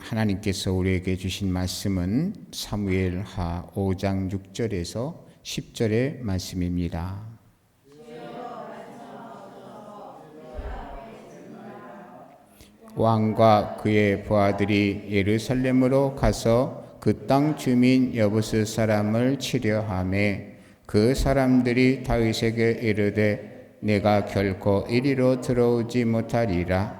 하나님께서 우리에게 주신 말씀은 사무엘하 5장 6절에서 10절의 말씀입니다. 왕과 그의 부하들이 예루살렘으로 가서 그 땅 주민 여부스 사람을 치려하매 그 사람들이 다윗에게 이르되 내가 결코 이리로 들어오지 못하리라.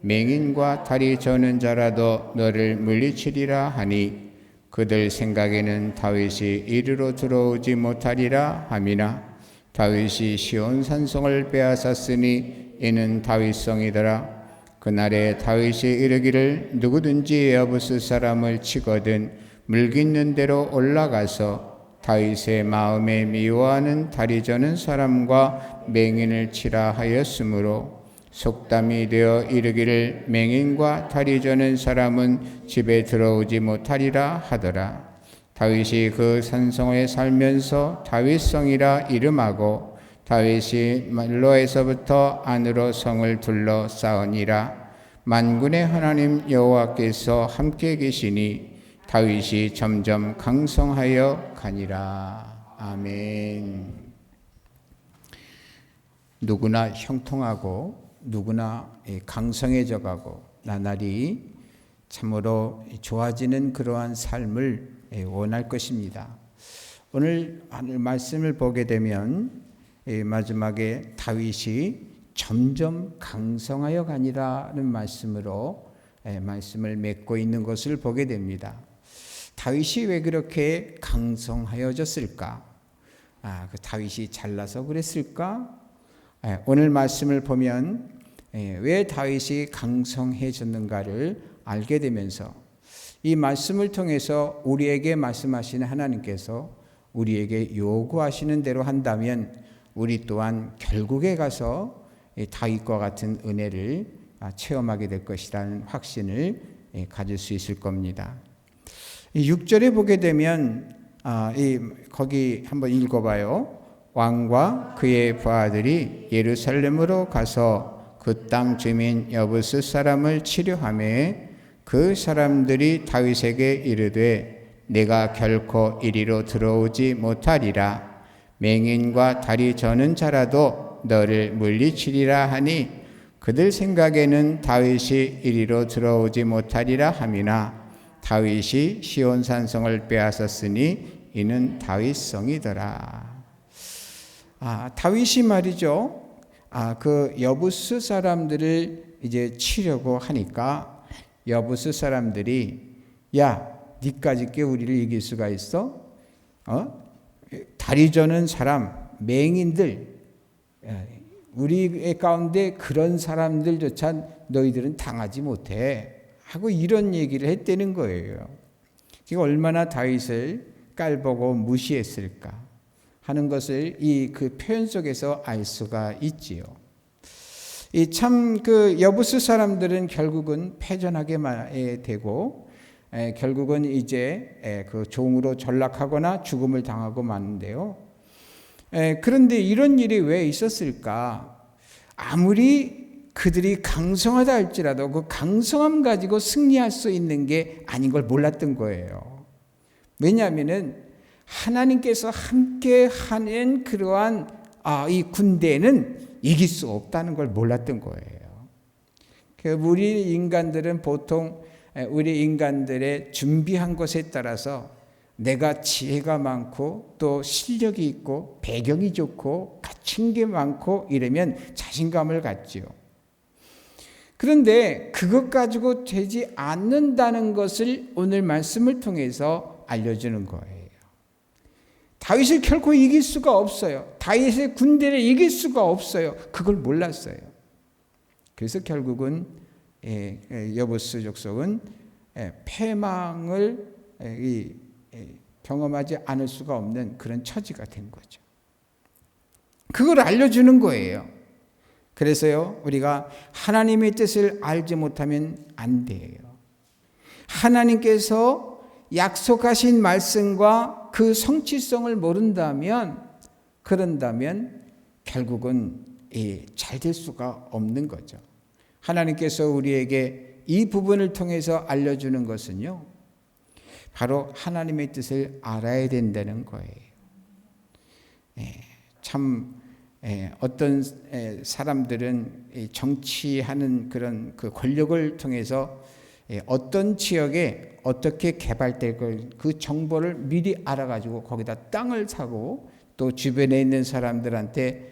맹인과 다리 저는 자라도 너를 물리치리라 하니 그들 생각에는 다윗이 이리로 들어오지 못하리라 함이나 다윗이 시온 산성을 빼앗았으니 이는 다윗성이더라. 그날에 다윗이 이르기를 누구든지 여부스 사람을 치거든 물깃는 대로 올라가서 다윗의 마음에 미워하는 다리 저는 사람과 맹인을 치라 하였으므로 속담이 되어 이르기를 맹인과 다리 저는 사람은 집에 들어오지 못하리라 하더라. 다윗이 그 산성에 살면서 다윗성이라 이름하고 다윗이 밀로에서부터 안으로 성을 둘러 쌓으니라. 만군의 하나님 여호와께서 함께 계시니 다윗이 점점 강성하여 가니라. 아멘. 누구나 형통하고 누구나 강성해져 가고 나날이 참으로 좋아지는 그러한 삶을 원할 것입니다. 오늘 말씀을 보게 되면 마지막에 다윗이 점점 강성하여 가니라는 말씀으로 말씀을 맺고 있는 것을 보게 됩니다. 다윗이 왜 그렇게 강성하여졌을까? 그 다윗이 잘나서 그랬을까? 오늘 말씀을 보면 왜 다윗이 강성해졌는가를 알게 되면서 이 말씀을 통해서 우리에게 말씀하시는 하나님께서 우리에게 요구하시는 대로 한다면 우리 또한 결국에 가서 다윗과 같은 은혜를 체험하게 될 것이라는 확신을 가질 수 있을 겁니다. 6절에 보게 되면 거기 한번 읽어봐요. 왕과 그의 부하들이 예루살렘으로 가서 그 땅 주민 여부스 사람을 치려하매 그 사람들이 다윗에게 이르되 내가 결코 이리로 들어오지 못하리라. 맹인과 다리 저는 자라도 너를 물리치리라 하니 그들 생각에는 다윗이 이리로 들어오지 못하리라 함이나 다윗이 시온 산성을 빼앗았으니 이는 다윗성이더라. 다윗이 말이죠. 그 여부스 사람들을 이제 치려고 하니까 여부스 사람들이 야, 니까짓 우리를 이길 수가 있어? 다리 저는 사람, 맹인들, 우리 가운데 그런 사람들조차 너희들은 당하지 못해 하고 이런 얘기를 했다는 거예요. 얼마나 다윗을 깔보고 무시했을까 하는 것을 그 표현 속에서 알 수가 있지요. 그 여부스 사람들은 결국은 패전하게 되고 결국은 이제 그 종으로 전락하거나 죽음을 당하고 마는데요. 그런데 이런 일이 왜 있었을까? 아무리 그들이 강성하다 할지라도 그 강성함 가지고 승리할 수 있는 게 아닌 걸 몰랐던 거예요. 왜냐하면은 하나님께서 함께 하는 그러한 이 군대는 이길 수 없다는 걸 몰랐던 거예요. 우리 인간들은 보통 우리 인간들의 준비한 것에 따라서 내가 지혜가 많고 또 실력이 있고 배경이 좋고 갖춘 게 많고 이러면 자신감을 갖지요. 그런데 그것 가지고 되지 않는다는 것을 오늘 말씀을 통해서 알려주는 거예요. 다윗을 결코 이길 수가 없어요. 다윗의 군대를 이길 수가 없어요. 그걸 몰랐어요. 그래서 결국은 여부스 족속은 패망을 경험하지 않을 수가 없는 그런 처지가 된 거죠. 그걸 알려주는 거예요. 그래서요, 우리가 하나님의 뜻을 알지 못하면 안 돼요. 하나님께서 약속하신 말씀과 그 성취성을 모른다면, 그런다면 결국은 잘 될 수가 없는 거죠. 하나님께서 우리에게 이 부분을 통해서 알려주는 것은요, 바로 하나님의 뜻을 알아야 된다는 거예요. 어떤 사람들은 정치하는 그런 그 권력을 통해서 어떤 지역에 어떻게 개발될 그 정보를 미리 알아가지고 거기다 땅을 사고 또 주변에 있는 사람들한테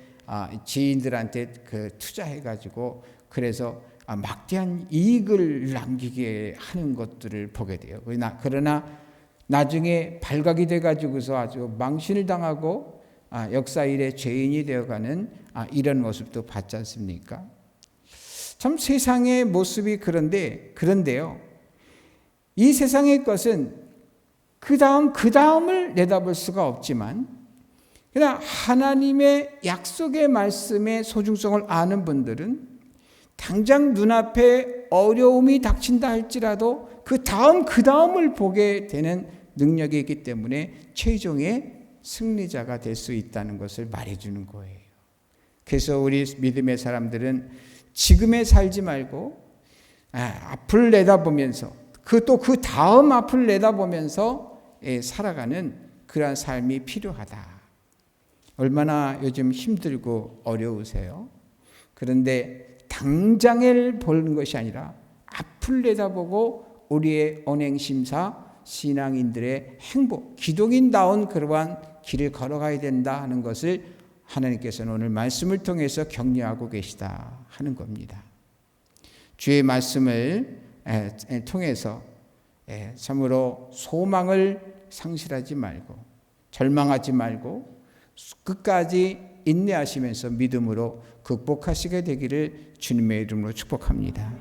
지인들한테 그 투자해가지고 그래서 막대한 이익을 남기게 하는 것들을 보게 돼요. 그러나 나중에 발각이 돼가지고서 아주 망신을 당하고 역사 일의 죄인이 되어가는 이런 모습도 봤지 않습니까? 참 세상의 모습이 그런데요. 이 세상의 것은 그 다음을 내다볼 수가 없지만 그러나 하나님의 약속의 말씀의 소중성을 아는 분들은 당장 눈앞에 어려움이 닥친다 할지라도 그 다음을 보게 되는 능력이 있기 때문에 최종의 승리자가 될 수 있다는 것을 말해주는 거예요. 그래서 우리 믿음의 사람들은 지금에 살지 말고 앞을 내다보면서 그 다음 앞을 내다보면서 살아가는 그러한 삶이 필요하다. 얼마나 요즘 힘들고 어려우세요? 그런데 당장을 보는 것이 아니라 앞을 내다보고 우리의 언행심사, 신앙인들의 행복, 기독인다운 그러한 길을 걸어가야 된다 하는 것을 하나님께서는 오늘 말씀을 통해서 격려하고 계시다 하는 겁니다. 주의 말씀을 통해서 참으로 소망을 상실하지 말고 절망하지 말고 끝까지 인내하시면서 믿음으로 극복하시게 되기를 주님의 이름으로 축복합니다.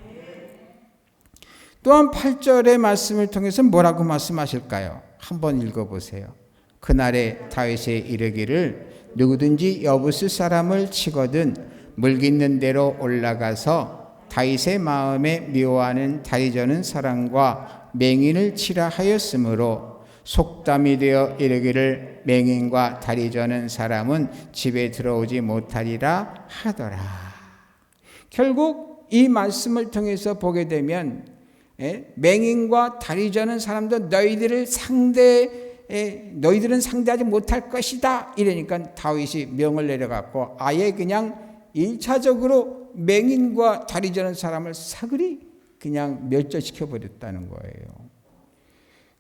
또한 8절의 말씀을 통해서 뭐라고 말씀하실까요? 한번 읽어보세요. 그날에 다윗이 이르기를 누구든지 여부스 사람을 치거든 물깃는 대로 올라가서 다윗의 마음에 미워하는 다리 저는 사람과 맹인을 치라 하였으므로 속담이 되어 이르기를 맹인과 다리 저는 사람은 집에 들어오지 못하리라 하더라. 결국 이 말씀을 통해서 보게 되면 맹인과 다리 저는 사람도 너희들은 상대하지 못할 것이다 이러니까 다윗이 명을 내려갖고 아예 그냥 1차적으로 맹인과 다리 저는 사람을 사그리 그냥 멸절시켜 버렸다는 거예요.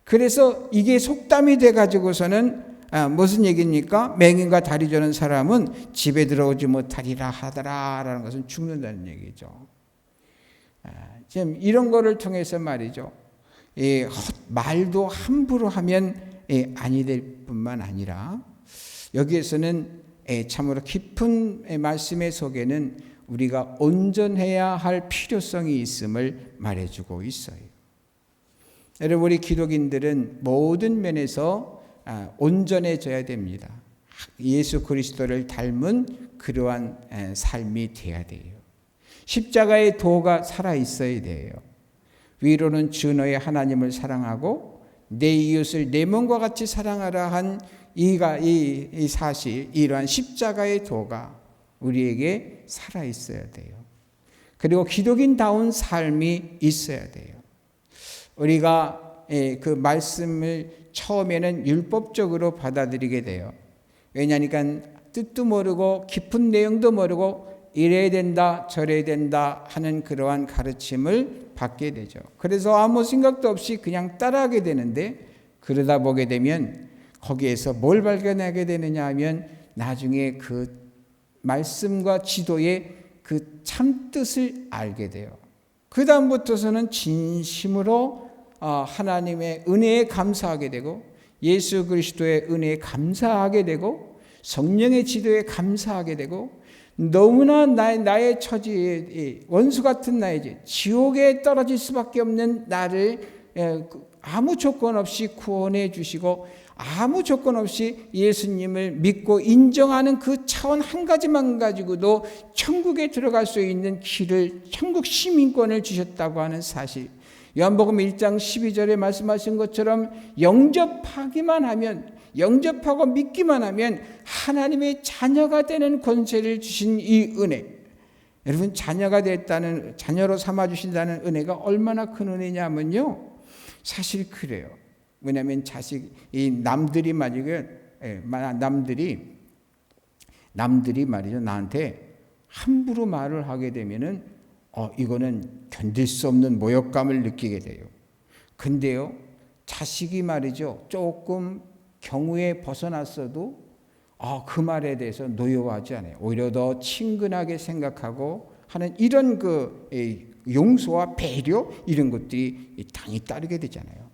그래서 이게 속담이 돼가지고서는 무슨 얘기입니까? 맹인과 다리 저는 사람은 집에 들어오지 못하리라 하더라라는 것은 죽는다는 얘기죠. 지금 이런 거를 통해서 말이죠. 말도 함부로 하면 아니 될 뿐만 아니라 여기에서는 참으로 깊은 말씀의 속에는 우리가 온전해야 할 필요성이 있음을 말해주고 있어요. 여러분 우리 기독인들은 모든 면에서 온전해져야 됩니다. 예수 그리스도를 닮은 그러한 삶이 돼야 돼요. 십자가의 도가 살아있어야 돼요. 위로는 주 너의 하나님을 사랑하고 내 이웃을 내 몸과 같이 사랑하라 한 이 사실, 이러한 십자가의 도가 우리에게 살아있어야 돼요. 그리고 기독인다운 삶이 있어야 돼요. 우리가 그 말씀을 처음에는 율법적으로 받아들이게 돼요. 왜냐하니까 뜻도 모르고 깊은 내용도 모르고 이래야 된다 저래야 된다 하는 그러한 가르침을 받게 되죠. 그래서 아무 생각도 없이 그냥 따라하게 되는데 그러다 보게 되면 거기에서 뭘 발견하게 되느냐 하면 나중에 그 말씀과 지도의 그 참뜻을 알게 돼요. 그 다음부터서는 진심으로 하나님의 은혜에 감사하게 되고 예수 그리스도의 은혜에 감사하게 되고 성령의 지도에 감사하게 되고 너무나 나의 처지에 원수 같은 나의 지옥에 떨어질 수밖에 없는 나를 아무 조건 없이 구원해 주시고 아무 조건 없이 예수님을 믿고 인정하는 그 차원 한 가지만 가지고도 천국에 들어갈 수 있는 길을 천국 시민권을 주셨다고 하는 사실, 요한복음 1장 12절에 말씀하신 것처럼 영접하고 믿기만 하면 하나님의 자녀가 되는 권세를 주신 이 은혜, 여러분, 자녀로 삼아주신다는 은혜가 얼마나 큰 은혜냐면요, 사실 그래요. 왜냐하면 남들이 말이죠, 나한테 함부로 말을 하게 되면은 이거는 견딜 수 없는 모욕감을 느끼게 돼요. 근데요, 자식이 말이죠, 조금 경우에 벗어났어도 그 말에 대해서 노여워하지 않아요. 오히려 더 친근하게 생각하고 하는 이런 용서와 배려, 이런 것들이 당연히 따르게 되잖아요.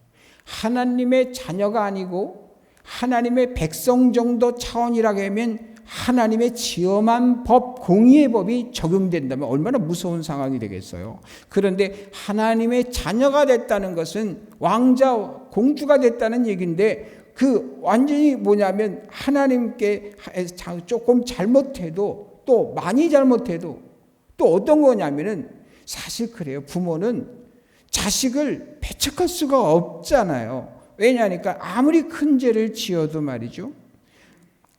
하나님의 자녀가 아니고 하나님의 백성 정도 차원이라고 하면 하나님의 지엄한 법, 공의의 법이 적용된다면 얼마나 무서운 상황이 되겠어요. 그런데 하나님의 자녀가 됐다는 것은 왕자, 공주가 됐다는 얘기인데, 그 완전히 뭐냐면 하나님께 조금 잘못해도, 또 많이 잘못해도 또 어떤 거냐면은, 사실 그래요. 부모는 자식을 배척할 수가 없잖아요. 왜냐하니까 아무리 큰 죄를 지어도 말이죠,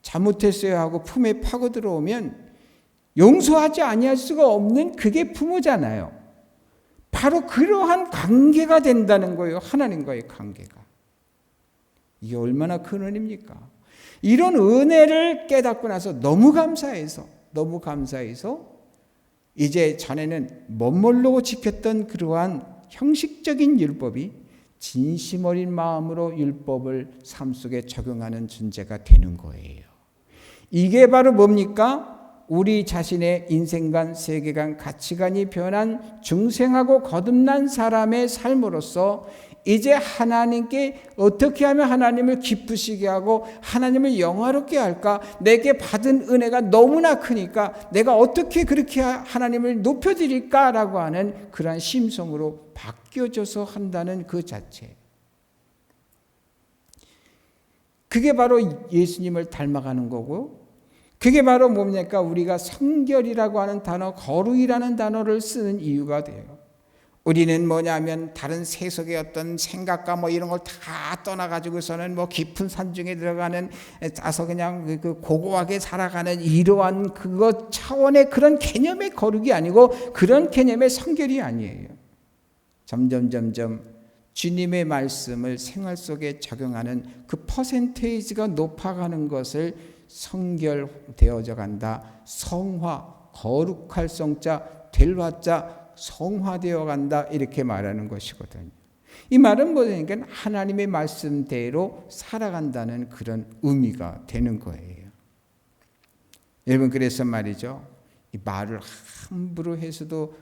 잘못했어요 하고 품에 파고 들어오면 용서하지 아니할 수가 없는, 그게 부모잖아요. 바로 그러한 관계가 된다는 거예요. 하나님과의 관계가. 이게 얼마나 큰 은혜입니까? 이런 은혜를 깨닫고 나서 너무 감사해서 이제 전에는 멋모르고 지켰던 그러한 형식적인 율법이 진심 어린 마음으로 율법을 삶 속에 적용하는 존재가 되는 거예요. 이게 바로 뭡니까? 우리 자신의 인생관, 세계관, 가치관이 변한 중생하고 거듭난 사람의 삶으로서 이제 하나님께 어떻게 하면 하나님을 기쁘시게 하고 하나님을 영화롭게 할까? 내게 받은 은혜가 너무나 크니까 내가 어떻게 그렇게 하나님을 높여드릴까라고 하는 그러한 심성으로 바뀌어져서 한다는 그 자체. 그게 바로 예수님을 닮아가는 거고, 그게 바로 뭡니까? 우리가 성결이라고 하는 단어, 거룩이라는 단어를 쓰는 이유가 돼요. 우리는 뭐냐면 다른 세속의 어떤 생각과 이런 걸 다 떠나가지고서는 깊은 산중에 들어가는, 짜서 그냥 고고하게 살아가는 이러한 그것 차원의 그런 개념의 거룩이 아니고, 그런 개념의 성결이 아니에요. 점점 주님의 말씀을 생활 속에 적용하는 그 퍼센테이지가 높아가는 것을 성결되어져 간다. 성화, 거룩할 성자, 될 화자, 성화되어 간다, 이렇게 말하는 것이거든요. 이 말은 뭐냐니까 하나님의 말씀대로 살아간다는 그런 의미가 되는 거예요. 여러분, 그래서 말이죠, 이 말을 함부로 해서도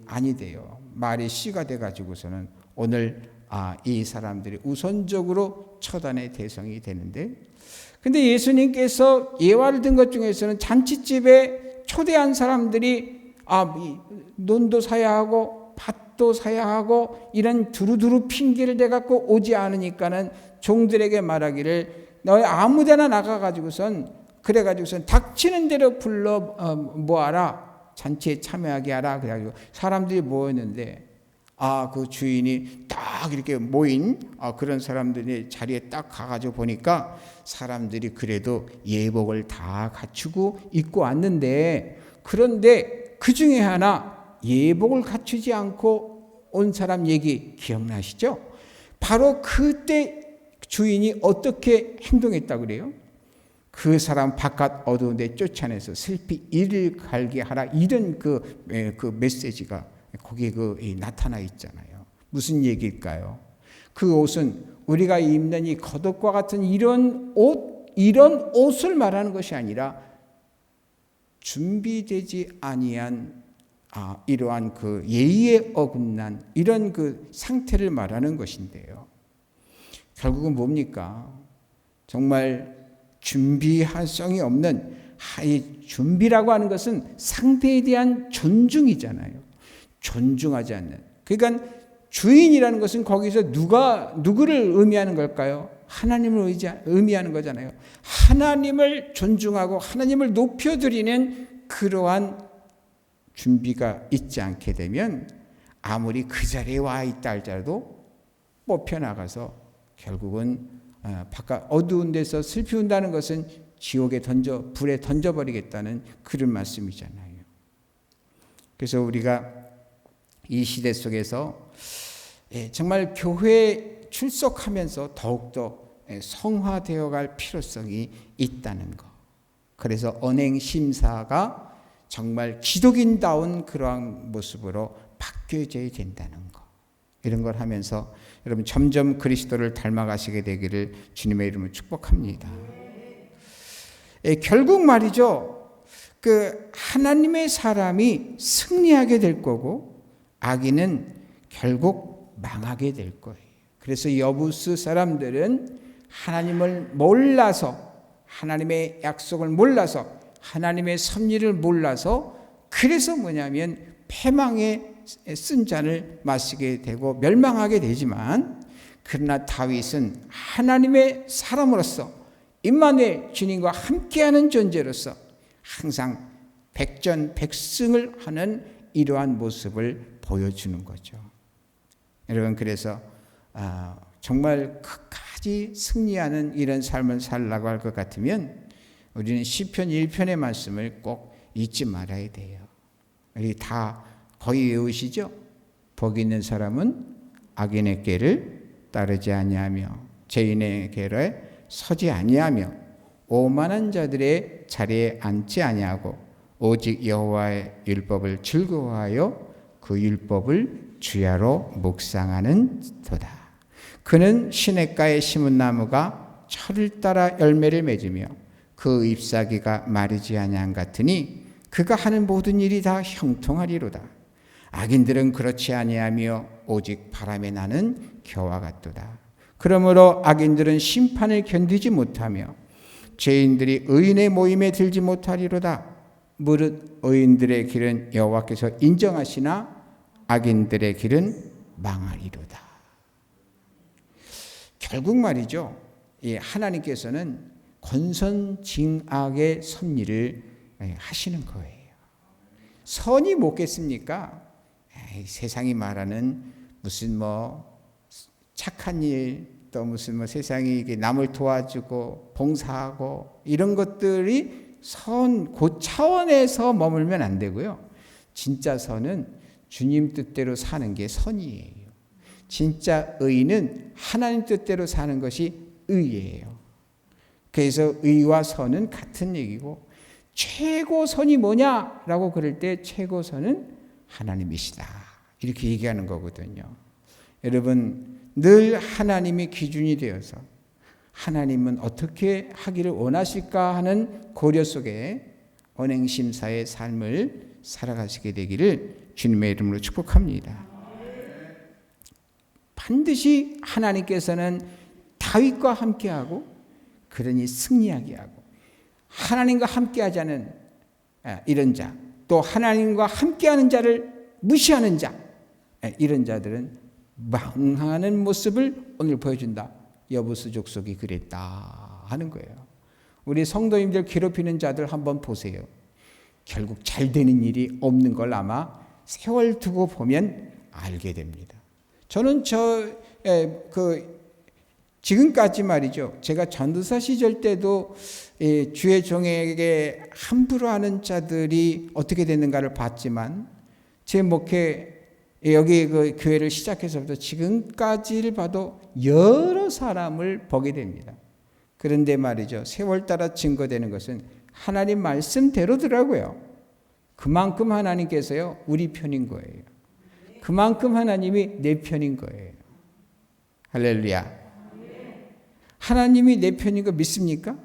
아니 돼요. 말이 씨가 돼가지고서는 오늘 이 사람들이 우선적으로 처단의 대상이 되는데, 근데 예수님께서 예화를 든 것 중에서는 잔치집에 초대한 사람들이 논도 사야 하고 밭도 사야 하고 이런 두루두루 핑계를 대갖고 오지 않으니까는 종들에게 말하기를, 너희 아무데나 나가가지고선 그래가지고선 닥치는 대로 불러 모아라, 잔치에 참여하게 하라. 그래가지고 사람들이 모였는데, 그 주인이 딱 이렇게 모인 그런 사람들이 자리에 딱 가가지고 보니까 사람들이 그래도 예복을 다 갖추고 입고 왔는데, 그런데 그 중에 하나 예복을 갖추지 않고 온 사람 얘기 기억나시죠? 바로 그때 주인이 어떻게 행동했다고 그래요? 그 사람 바깥 어두운 데 쫓아내서 슬피 이를 갈게 하라, 이런 그 메시지가 거기에 나타나 있잖아요. 무슨 얘기일까요? 그 옷은 우리가 입는 이 겉옷과 같은 이런 옷을 말하는 것이 아니라 준비되지 아니한 이러한 그 예의에 어긋난 이런 그 상태를 말하는 것인데요. 결국은 뭡니까? 정말 준비할성이 없는, 이 준비라고 하는 것은 상대에 대한 존중이잖아요. 존중하지 않는. 그러니까 주인이라는 것은 거기서 누구를 의미하는 걸까요? 하나님을 의미하는 거잖아요. 하나님을 존중하고 하나님을 높여드리는 그러한 준비가 있지 않게 되면 아무리 그 자리에 와 있다 할지라도 뽑혀나가서 결국은 바깥 어두운 데서 슬피 운다는 것은 지옥에 불에 던져버리겠다는 그런 말씀이잖아요. 그래서 우리가 이 시대 속에서 정말 교회에 출석하면서 더욱더 성화되어 갈 필요성이 있다는 것. 그래서 언행심사가 정말 기독인다운 그러한 모습으로 바뀌어져야 된다는 것. 이런 걸 하면서 여러분 점점 그리스도를 닮아가시게 되기를 주님의 이름으로 축복합니다. 결국 말이죠. 그 하나님의 사람이 승리하게 될 거고 악인은 결국 망하게 될 거예요. 그래서 여부스 사람들은 하나님을 몰라서, 하나님의 약속을 몰라서, 하나님의 섭리를 몰라서, 그래서 뭐냐면 패망의 쓴 잔을 마시게 되고 멸망하게 되지만, 그러나 다윗은 하나님의 사람으로서 임마누엘 주님과 함께하는 존재로서 항상 백전백승을 하는 이러한 모습을 보여주는 거죠. 여러분, 그래서 정말 끝까지 승리하는 이런 삶을 살라고 할 것 같으면 우리는 시편 1편의 말씀을 꼭 잊지 말아야 돼요. 우리 다 거의 외우시죠? 복 있는 사람은 악인의 길을 따르지 아니하며 죄인의 길에 서지 아니하며 오만한 자들의 자리에 앉지 아니하고 오직 여호와의 율법을 즐거워하여 그 율법을 주야로 묵상하는 도다. 그는 시냇가에 심은 나무가 철을 따라 열매를 맺으며 그 잎사귀가 마르지 아니한 같으니 그가 하는 모든 일이 다 형통하리로다. 악인들은 그렇지 아니하며 오직 바람에 나는 겨와 같도다. 그러므로 악인들은 심판을 견디지 못하며 죄인들이 의인의 모임에 들지 못하리로다. 무릇 의인들의 길은 여호와께서 인정하시나 악인들의 길은 망하리로다. 결국 말이죠, 이 하나님께서는 권선징악의 섭리를 하시는 거예요. 선이 뭐겠습니까? 세상이 말하는 무슨 착한 일, 또 무슨 세상이 남을 도와주고 봉사하고 이런 것들이 그 차원에서 머물면 안 되고요. 진짜 선은 주님 뜻대로 사는 게 선이에요. 진짜 의는 하나님 뜻대로 사는 것이 의예요. 그래서 의와 선은 같은 얘기고, 최고 선이 뭐냐라고 그럴 때 최고 선은 하나님이시다, 이렇게 얘기하는 거거든요. 여러분, 늘 하나님이 기준이 되어서 하나님은 어떻게 하기를 원하실까 하는 고려 속에 언행심사의 삶을 살아가시게 되기를 주님의 이름으로 축복합니다. 반드시 하나님께서는 다윗과 함께하고 그러니 승리하게 하고, 하나님과 함께하자는 이런 자, 또 하나님과 함께하는 자를 무시하는 자, 이런 자들은 망하는 모습을 오늘 보여준다. 여부스 족속이 그랬다 하는 거예요. 우리 성도님들 괴롭히는 자들 한번 보세요. 결국 잘 되는 일이 없는 걸 아마 세월 두고 보면 알게 됩니다. 저는 지금까지 말이죠, 제가 전도사 시절 때도 주의 종에게 함부로 하는 자들이 어떻게 됐는가를 봤지만, 제 목회 여기 그 교회를 시작해서부터 지금까지를 봐도 여러 사람을 보게 됩니다. 그런데 말이죠, 세월 따라 증거되는 것은 하나님 말씀대로더라고요. 그만큼 하나님께서요 우리 편인 거예요. 그만큼 하나님이 내 편인 거예요. 할렐루야. 하나님이 내 편인 거 믿습니까?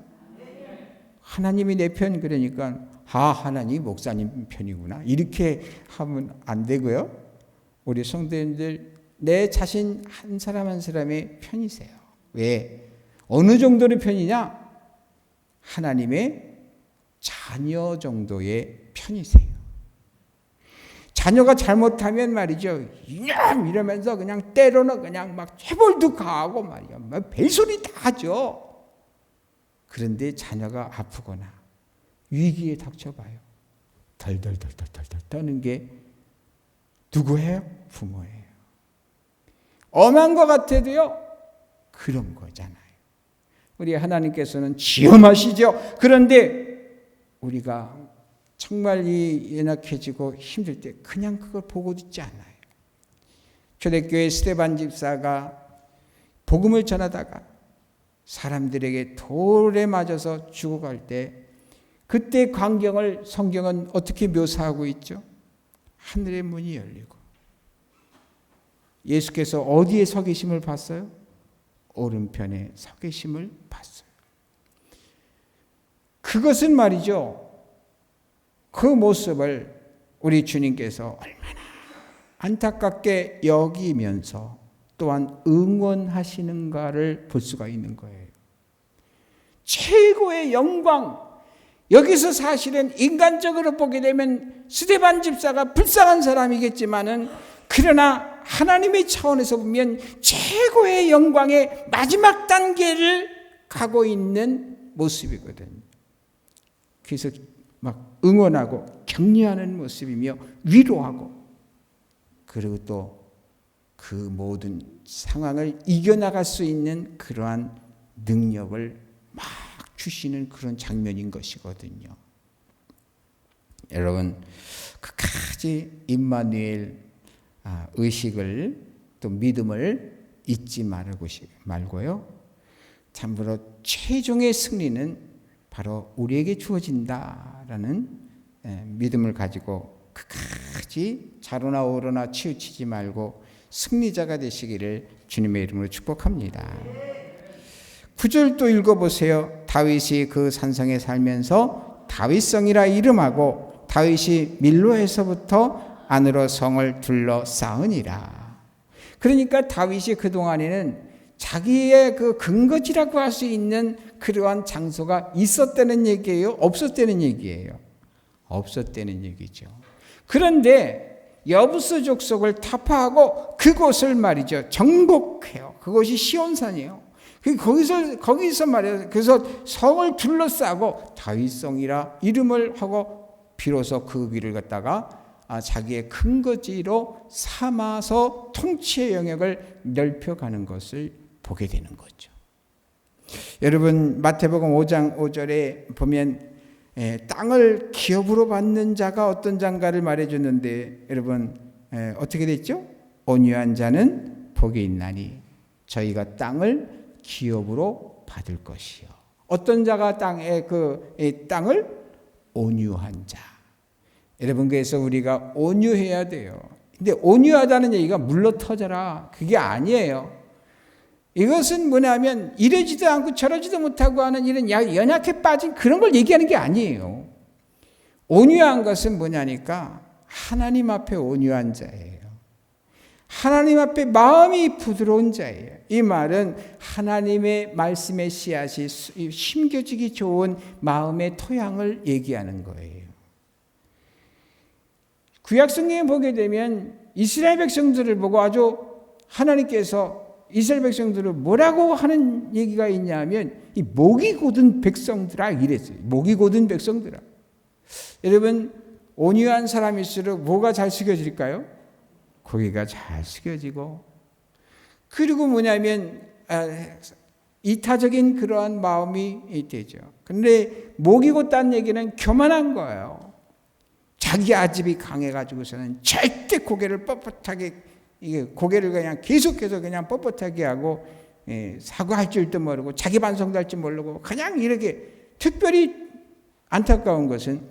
하나님이 내 편, 그러니까 하나님 목사님 편이구나, 이렇게 하면 안 되고요. 우리 성도님들 내 자신 한 사람 한 사람의 편이세요. 왜? 어느 정도의 편이냐? 하나님의 자녀 정도의 편이세요. 자녀가 잘못하면 말이죠, 이러면서 그냥 때로는 그냥 막 체벌도 가하고 말이야, 막 별소리 다 하죠. 그런데 자녀가 아프거나 위기에 닥쳐봐요. 덜덜덜덜덜 떠는 게 누구예요? 부모예요. 엄한 것 같아도요 그런 거잖아요. 우리 하나님께서는 지엄하시죠. 그런데 우리가 정말 이 연약해지고 힘들 때 그냥 그걸 보고 있지 않아요. 초대교회 스데반 집사가 복음을 전하다가 사람들에게 돌에 맞아서 죽어갈 때 그때 광경을 성경은 어떻게 묘사하고 있죠? 하늘의 문이 열리고 예수께서 어디에 서 계심을 봤어요? 오른편에 서 계심을 봤어요. 그것은 말이죠. 그 모습을 우리 주님께서 얼마나 안타깝게 여기면서 또한 응원하시는가를 볼 수가 있는 거예요. 최고의 영광. 여기서 사실은 인간적으로 보게 되면 스데반 집사가 불쌍한 사람이겠지만은 그러나 하나님의 차원에서 보면 최고의 영광의 마지막 단계를 가고 있는 모습이거든요. 그래서 막 응원하고 격려하는 모습이며 위로하고 그리고 또 그 모든 상황을 이겨나갈 수 있는 그러한 능력을 막 주시는 그런 장면인 것이거든요. 여러분 끝까지 임마누엘 의식을 또 믿음을 잊지 말고요. 참으로 최종의 승리는 바로 우리에게 주어진다라는 믿음을 가지고 끝까지 좌로나 우로나 치우치지 말고 승리자가 되시기를 주님의 이름으로 축복합니다. 9절도 읽어보세요. 다윗이 그 산성에 살면서 다윗성이라 이름하고 다윗이 밀로에서부터 안으로 성을 둘러싸으니라. 그러니까 다윗이 그동안에는 자기의 그 근거지라고 할 수 있는 그러한 장소가 있었다는 얘기예요? 없었다는 얘기예요? 없었다는 얘기죠. 그런데 여부스 족속을 타파하고 그곳을 말이죠. 정복해요. 그것이 시온산이에요. 거기서 말이에요. 그래서 성을 둘러싸고 다윗성이라 이름을 하고 비로소 그 위를 갖다가 자기의 근거지로 삼아서 통치의 영역을 넓혀가는 것을 보게 되는 거죠. 여러분 마태복음 5장 5절에 보면 땅을 기업으로 받는 자가 어떤 자인가를 말해줬는데 여러분 어떻게 됐죠? 온유한 자는 복이 있나니 저희가 땅을 기업으로 받을 것이요. 어떤 자가 땅에 땅을 온유한 자. 여러분 그래서 우리가 온유해야 돼요. 근데 온유하다는 얘기가 물러 터져라 그게 아니에요. 이것은 뭐냐면 이러지도 않고 저러지도 못하고 하는 이런 연약해 빠진 그런 걸 얘기하는 게 아니에요. 온유한 것은 뭐냐니까 하나님 앞에 온유한 자예요. 하나님 앞에 마음이 부드러운 자예요. 이 말은 하나님의 말씀의 씨앗이 심겨지기 좋은 마음의 토양을 얘기하는 거예요. 구약성경에 보게 되면 이스라엘 백성들을 보고 아주 하나님께서 이스라엘 백성들을 뭐라고 하는 얘기가 있냐면 이 목이 곧은 백성들아 이랬어요. 목이 곧은 백성들아. 여러분 온유한 사람일수록 뭐가 잘 숙여질까요? 고개가 잘 숙여지고 그리고 뭐냐면 이타적인 그러한 마음이 되죠. 그런데 목이 곧다는 얘기는 교만한 거예요. 자기 아집이 강해가지고서는 절대 고개를 뻣뻣하게 고개를 그냥 계속해서 그냥 뻣뻣하게 하고 사과할 줄도 모르고 자기 반성도 할 줄 모르고 그냥 이렇게 특별히 안타까운 것은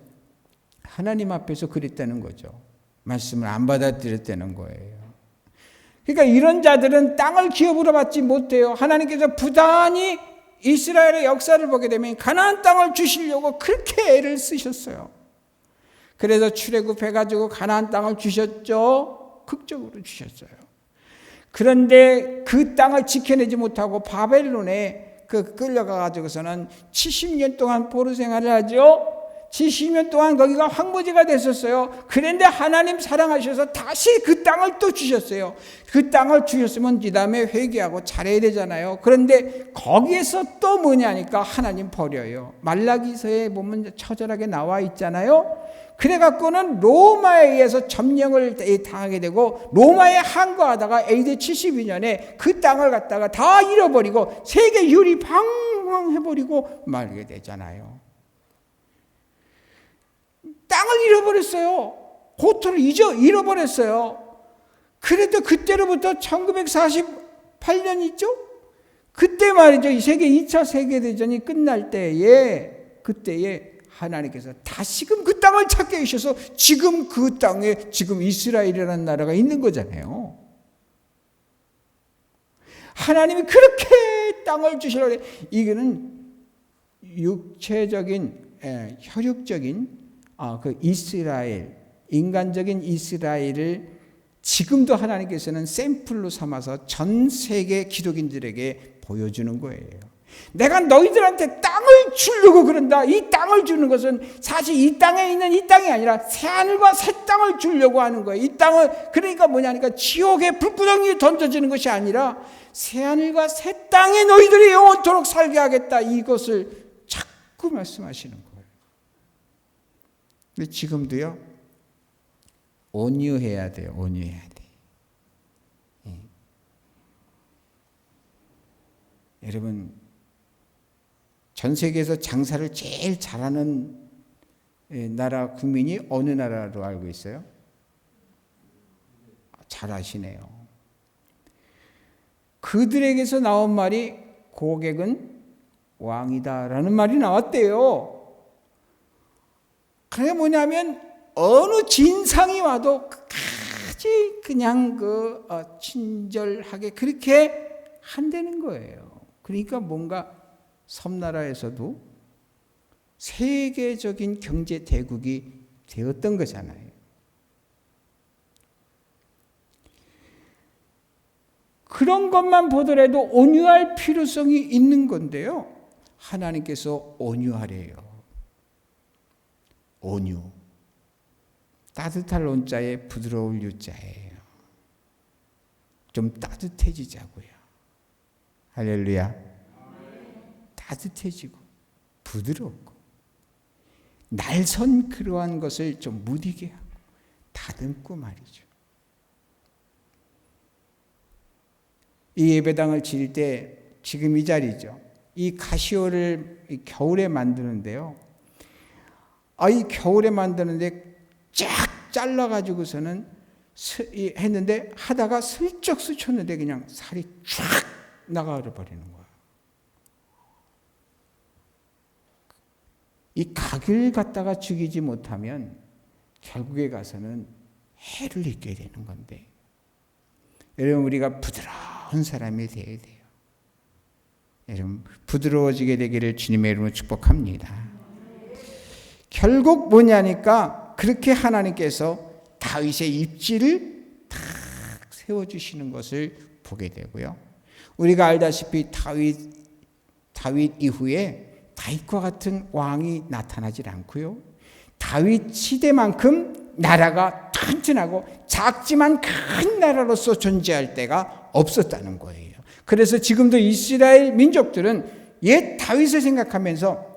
하나님 앞에서 그랬다는 거죠. 말씀을 안 받아들였다는 거예요. 그러니까 이런 자들은 땅을 기업으로 받지 못해요. 하나님께서 부단히 이스라엘의 역사를 보게 되면 가나안 땅을 주시려고 그렇게 애를 쓰셨어요. 그래서 출애굽해가지고 가나안 땅을 주셨죠. 극적으로 주셨어요. 그런데 그 땅을 지켜내지 못하고 바벨론에 끌려가가지고서는 70년 동안 포로 생활을 하죠. 70년 동안 거기가 황무지가 됐었어요. 그런데 하나님 사랑하셔서 다시 그 땅을 또 주셨어요. 그 땅을 주셨으면 그 다음에 회개하고 잘해야 되잖아요. 그런데 거기에서 또 뭐냐니까 하나님 버려요. 말라기서에 보면 처절하게 나와 있잖아요. 그래갖고는 로마에 의해서 점령을 당하게 되고 로마에 항거하다가 AD 72년에 그 땅을 갖다가 다 잃어버리고 세계 율이 방황해버리고 말게 되잖아요. 땅을 잃어버렸어요. 고토를 잃어버렸어요. 그래도 그때로부터 1948년 있죠? 그때 말이죠. 이 2차 세계대전이 끝날 그때에 하나님께서 다시금 그 땅을 찾게 하셔서 지금 그 땅에 지금 이스라엘이라는 나라가 있는 거잖아요. 하나님이 그렇게 땅을 주시려고 해요. 이거는 육체적인, 혈육적인 그 이스라엘, 인간적인 이스라엘을 지금도 하나님께서는 샘플로 삼아서 전 세계 기독인들에게 보여주는 거예요. 내가 너희들한테 땅을 주려고 그런다. 이 땅을 주는 것은 사실 이 땅에 있는 이 땅이 아니라 새하늘과 새 땅을 주려고 하는 거예요. 이 땅을, 그러니까 뭐냐니까 지옥의 불구덩이에 던져지는 것이 아니라 새하늘과 새 땅에 너희들이 영원토록 살게 하겠다. 이것을 자꾸 말씀하시는 거예요. 근데 지금도요, 온유해야 돼요. 온유해야 돼. 여러분, 전 세계에서 장사를 제일 잘하는 나라 국민이 어느 나라로 알고 있어요? 잘 아시네요. 그들에게서 나온 말이 고객은 왕이다라는 말이 나왔대요. 그게 뭐냐면 어느 진상이 와도 끝까지 그냥 친절하게 그렇게 한다는 거예요. 그러니까 뭔가 섬나라에서도 세계적인 경제 대국이 되었던 거잖아요. 그런 것만 보더라도 온유할 필요성이 있는 건데요. 하나님께서 온유하래요. 온유. 따뜻할 온자에 부드러울 유자예요. 좀 따뜻해지자고요. 할렐루야. 따뜻해지고 부드럽고 날선 그러한 것을 좀 무디게 하고 다듬고 말이죠. 이 예배당을 지을 때 지금 이 자리죠. 이 가시오를 겨울에 만드는데요. 이 겨울에 만드는데 쫙 잘라가지고서는 했는데 하다가 슬쩍 스쳤는데 그냥 살이 쫙 나가버리는 거예요. 이 각을 갖다가 죽이지 못하면 결국에 가서는 해를 입게 되는 건데, 여러분, 우리가 부드러운 사람이 되어야 돼요. 여러분, 부드러워지게 되기를 주님의 이름으로 축복합니다. 결국 뭐냐니까 그렇게 하나님께서 다윗의 입지를 탁 세워주시는 것을 보게 되고요. 우리가 알다시피 다윗 이후에 다윗과 같은 왕이 나타나질 않고요. 다윗 시대만큼 나라가 튼튼하고 작지만 큰 나라로서 존재할 때가 없었다는 거예요. 그래서 지금도 이스라엘 민족들은 옛 다윗을 생각하면서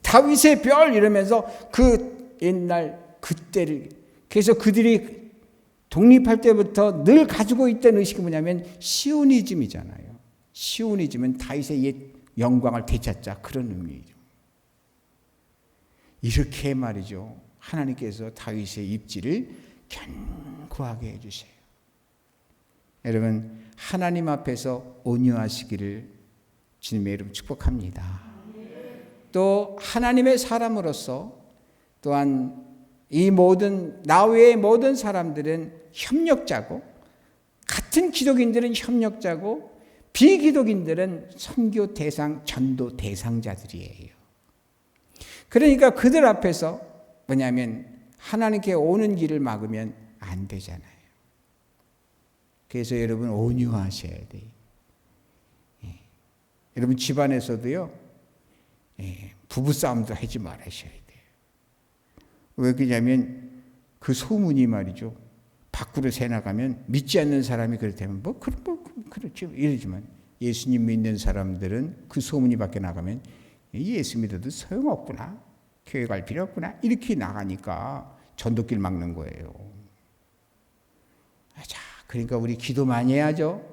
다윗의 별 이러면서 그 옛날 그때를, 그래서 그들이 독립할 때부터 늘 가지고 있던 의식이 뭐냐면 시오니즘이잖아요. 시오니즘은 다윗의 옛 영광을 되찾자, 그런 의미죠. 이렇게 말이죠. 하나님께서 다윗의 입지를 견고하게 해주세요. 여러분, 하나님 앞에서 온유하시기를 주님의 이름 축복합니다. 또 하나님의 사람으로서 또한 이 모든 나 외의 모든 사람들은 협력자고, 같은 기독인들은 협력자고, 비기독인들은 선교 대상, 전도 대상자들이에요. 그러니까 그들 앞에서 뭐냐면 하나님께 오는 길을 막으면 안 되잖아요. 그래서 여러분 온유하셔야 돼요. 여러분 집안에서도요, 부부싸움도 하지 말으셔야 돼요. 왜 그러냐면 그 소문이 말이죠. 밖으로 새 나가면 믿지 않는 사람이 그렇다면 그렇죠. 이러지만 예수님 믿는 사람들은 그 소문이 밖에 나가면 예수 믿어도 소용없구나, 교회 갈 필요 없구나, 이렇게 나가니까 전도길 막는 거예요. 자, 그러니까 우리 기도 많이 해야죠.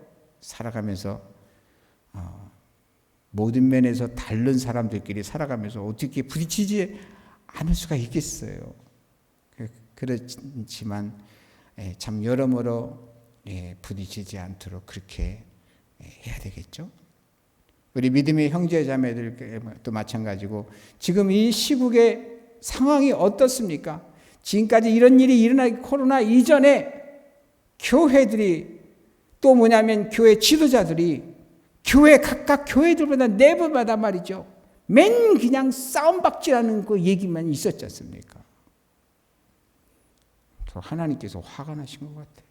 살아가면서 모든 면에서 다른 사람들끼리 살아가면서 어떻게 부딪히지 않을 수가 있겠어요. 그렇지만 참 여러모로 부딪히지 않도록 그렇게 해야 되겠죠. 우리 믿음의 형제 자매들도 마찬가지고 지금 이 시국의 상황이 어떻습니까? 지금까지 이런 일이 일어나기 코로나 이전에 교회들이 또 뭐냐면 교회 지도자들이 교회 각각 교회들보다 내부마다 말이죠. 맨 그냥 싸움박질하는 그 얘기만 있었지 않습니까? 하나님께서 화가 나신 것 같아요.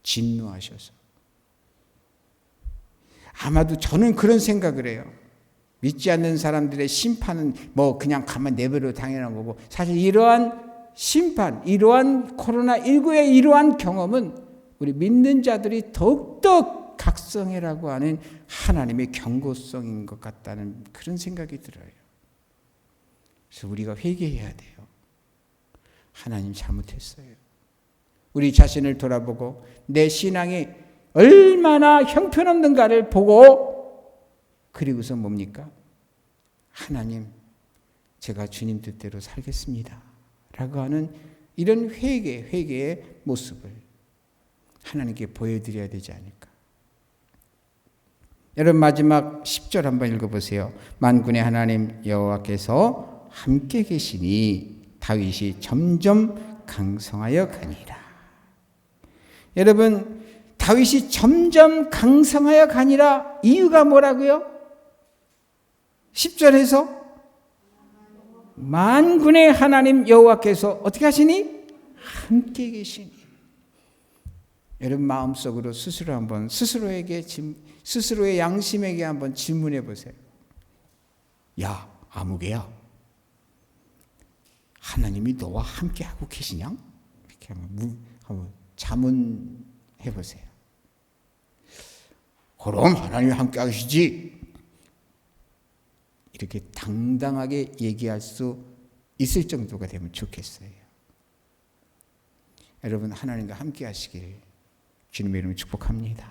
진노하셔서. 아마도 저는 그런 생각을 해요. 믿지 않는 사람들의 심판은 뭐 그냥 가만 내버려 당연한 거고, 사실 이러한 심판, 이러한 코로나19의 이러한 경험은 우리 믿는 자들이 더욱더 각성해라고 하는 하나님의 경고성인 것 같다는 그런 생각이 들어요. 그래서 우리가 회개해야 돼요. 하나님 잘못했어요. 우리 자신을 돌아보고 내 신앙이 얼마나 형편없는가를 보고, 그리고서 뭡니까? 하나님, 제가 주님 뜻대로 살겠습니다 라고 하는 이런 회개의 모습을 하나님께 보여드려야 되지 않을까. 여러분, 마지막 10절 한번 읽어보세요. 만군의 하나님 여호와께서 함께 계시니 다윗이 점점 강성하여 가니라. 여러분, 다윗이 점점 강성하여 가니라 이유가 뭐라고요? 10절에서 만군의 하나님 여호와께서 어떻게 하시니? 함께 계시니. 여러분 마음속으로 스스로 한번 스스로의 양심에게 한번 질문해 보세요. 야, 아무개야, 하나님이 너와 함께 하고 계시냐? 이렇게 한번 자문해 보세요. 그럼 하나님이 함께 하시지. 이렇게 당당하게 얘기할 수 있을 정도가 되면 좋겠어요. 여러분, 하나님과 함께 하시길 주님의 이름으로 축복합니다.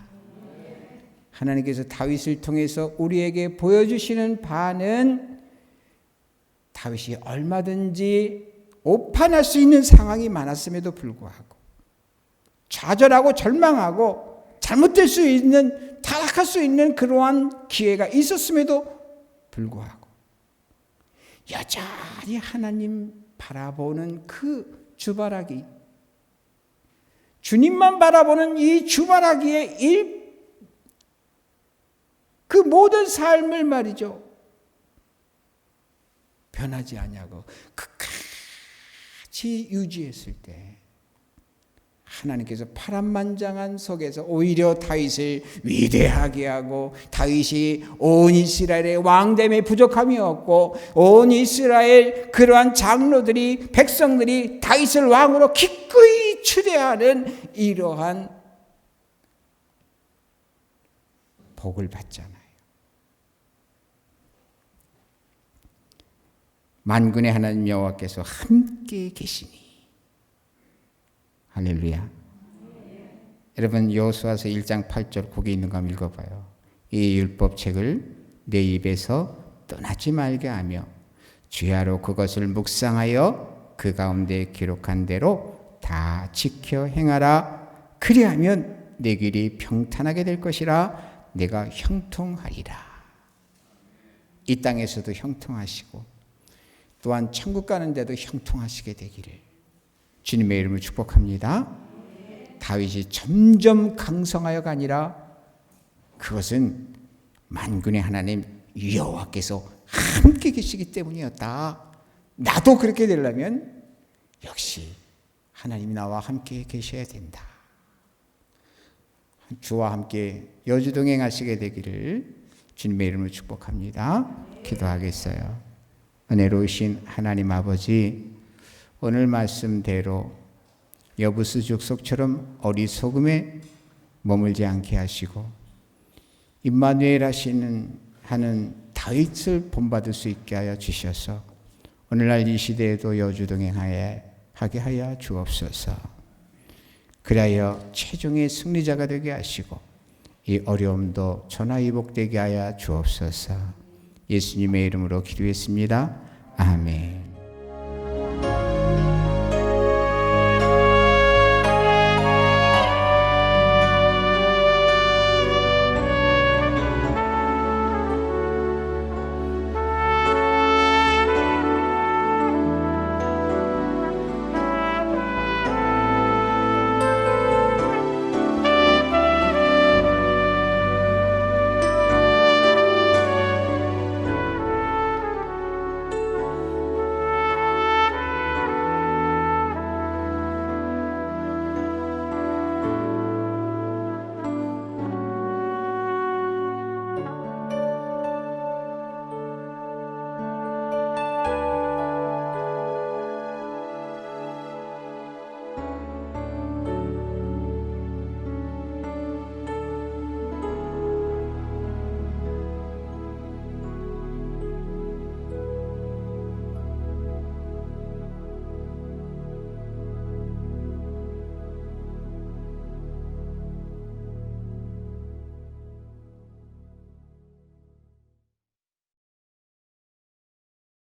하나님께서 다윗을 통해서 우리에게 보여주시는 바는 다윗이 얼마든지 오판할 수 있는 상황이 많았음에도 불구하고, 좌절하고 절망하고 잘못될 수 있는, 타락할 수 있는 그러한 기회가 있었음에도 불구하고 여전히 하나님 바라보는 그 주바라기, 주님만 바라보는 이 주바라기의 그 모든 삶을 말이죠, 변하지 아니하고 끝까지 유지했을 때 하나님께서 파란만장한 속에서 오히려 다윗을 위대하게 하고, 다윗이 온 이스라엘의 왕됨에 부족함이 없고, 온 이스라엘 그러한 장로들이, 백성들이 다윗을 왕으로 기꺼이 추대하는 이러한 복을 받잖아요. 만군의 하나님 여호와께서 함께 계시니. 할렐루야. 여러분, 여호수아서 1장 8절 거기 있는 거 한번 읽어봐요. 이 율법책을 내 입에서 떠나지 말게 하며 주야로 그것을 묵상하여 그 가운데 기록한 대로 다 지켜 행하라. 그리하면 내 길이 평탄하게 될 것이라. 내가 형통하리라. 이 땅에서도 형통하시고 또한 천국 가는 데도 형통하시게 되기를 주님의 이름으로 축복합니다. 다윗이 점점 강성하여가 아니라 그것은 만군의 하나님 여호와께서 함께 계시기 때문이었다. 나도 그렇게 되려면 역시 하나님이 나와 함께 계셔야 된다. 주와 함께 여주동행하시게 되기를 주님의 이름으로 축복합니다. 기도하겠어요. 은혜로우신 하나님 아버지, 오늘 말씀대로 여부수 족속처럼 어리석음에 머물지 않게 하시고 임마누엘 하는 다윗을 본받을 수 있게 하여 주셔서 오늘날 이 시대에도 여주동행하게 하여 주옵소서. 그리하여 최종의 승리자가 되게 하시고 이 어려움도 전화위복되게 하여 주옵소서. 예수님의 이름으로 기도했습니다. 아멘.